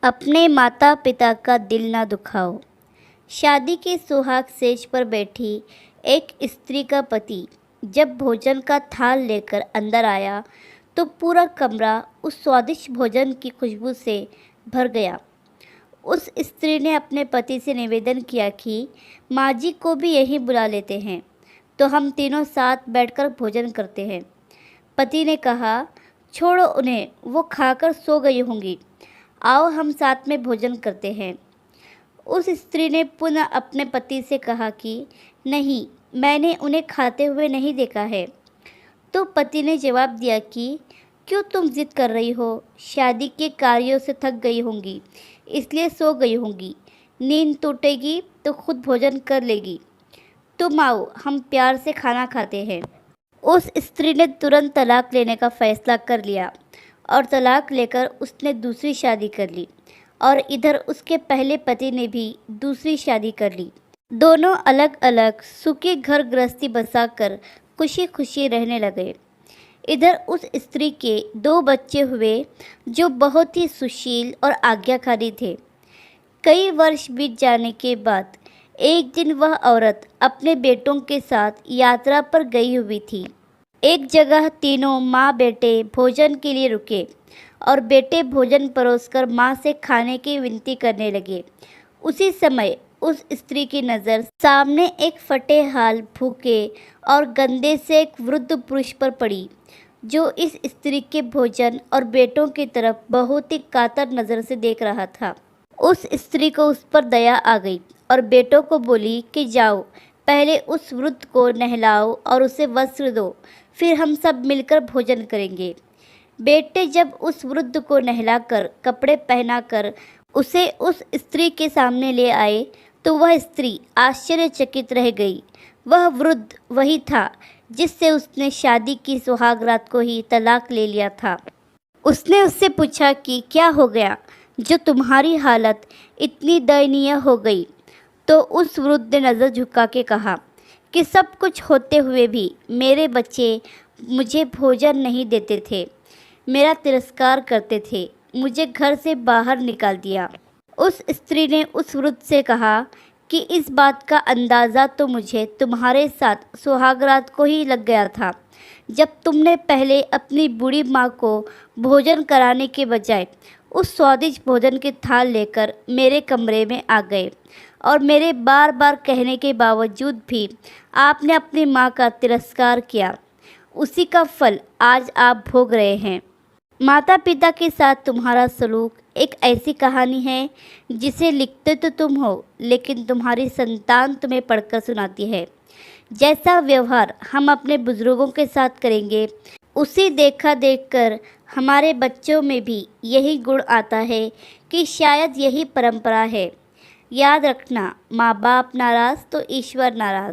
अपने माता पिता का दिल ना दुखाओ। शादी के सुहाग सेज पर बैठी एक स्त्री का पति जब भोजन का थाल लेकर अंदर आया तो पूरा कमरा उस स्वादिष्ट भोजन की खुशबू से भर गया। उस स्त्री ने अपने पति से निवेदन किया कि माँ जी को भी यहीं बुला लेते हैं तो हम तीनों साथ बैठकर भोजन करते हैं। पति ने कहा, छोड़ो उन्हें, वो खाकर सो गई होंगी, आओ हम साथ में भोजन करते हैं। उस स्त्री ने पुनः अपने पति से कहा कि नहीं, मैंने उन्हें खाते हुए नहीं देखा है। तो पति ने जवाब दिया कि क्यों तुम जिद कर रही हो, शादी के कार्यों से थक गई होंगी इसलिए सो गई होंगी, नींद टूटेगी तो खुद भोजन कर लेगी, तुम आओ हम प्यार से खाना खाते हैं। उस स्त्री ने तुरंत तलाक लेने का फैसला कर लिया और तलाक लेकर उसने दूसरी शादी कर ली और इधर उसके पहले पति ने भी दूसरी शादी कर ली। दोनों अलग अलग सुखी घर गृहस्थी बसाकर खुशी खुशी रहने लगे। इधर उस स्त्री के 2 बच्चे हुए जो बहुत ही सुशील और आज्ञाकारी थे। कई वर्ष बीत जाने के बाद एक दिन वह औरत अपने बेटों के साथ यात्रा पर गई हुई थी। एक जगह तीनों माँ बेटे भोजन के लिए रुके और बेटे भोजन परोसकर माँ से खाने की विनती करने लगे। उसी समय उस स्त्री की नज़र सामने एक फटे हाल, भूखे और गंदे से एक वृद्ध पुरुष पर पड़ी जो इस स्त्री के भोजन और बेटों की तरफ बहुत ही कातर नज़र से देख रहा था। उस स्त्री को उस पर दया आ गई और बेटों को बोली कि जाओ, पहले उस वृद्ध को नहलाओ और उसे वस्त्र दो, फिर हम सब मिलकर भोजन करेंगे। बेटे जब उस वृद्ध को नहलाकर कपड़े पहनाकर उसे उस स्त्री के सामने ले आए तो वह स्त्री आश्चर्यचकित रह गई। वह वृद्ध वही था जिससे उसने शादी की सुहागरात को ही तलाक ले लिया था। उसने उससे पूछा कि क्या हो गया जो तुम्हारी हालत इतनी दयनीय हो गई। तो उस वृद्ध ने नज़र झुका के कहा कि सब कुछ होते हुए भी मेरे बच्चे मुझे भोजन नहीं देते थे, मेरा तिरस्कार करते थे, मुझे घर से बाहर निकाल दिया। उस स्त्री ने उस वृद्ध से कहा कि इस बात का अंदाज़ा तो मुझे तुम्हारे साथ सुहागरात को ही लग गया था, जब तुमने पहले अपनी बूढ़ी माँ को भोजन कराने के बजाय उस स्वादिष्ट भोजन की थाल लेकर मेरे कमरे में आ गए और मेरे बार बार कहने के बावजूद भी आपने अपनी माँ का तिरस्कार किया। उसी का फल आज आप भोग रहे हैं। माता पिता के साथ तुम्हारा सलूक एक ऐसी कहानी है जिसे लिखते तो तुम हो, लेकिन तुम्हारी संतान तुम्हें पढ़कर सुनाती है। जैसा व्यवहार हम अपने बुजुर्गों के साथ करेंगे, उसी देखा देखकर हमारे बच्चों में भी यही गुण आता है कि शायद यही परंपरा है। याद रखना, माँ बाप नाराज़ तो ईश्वर नाराज़।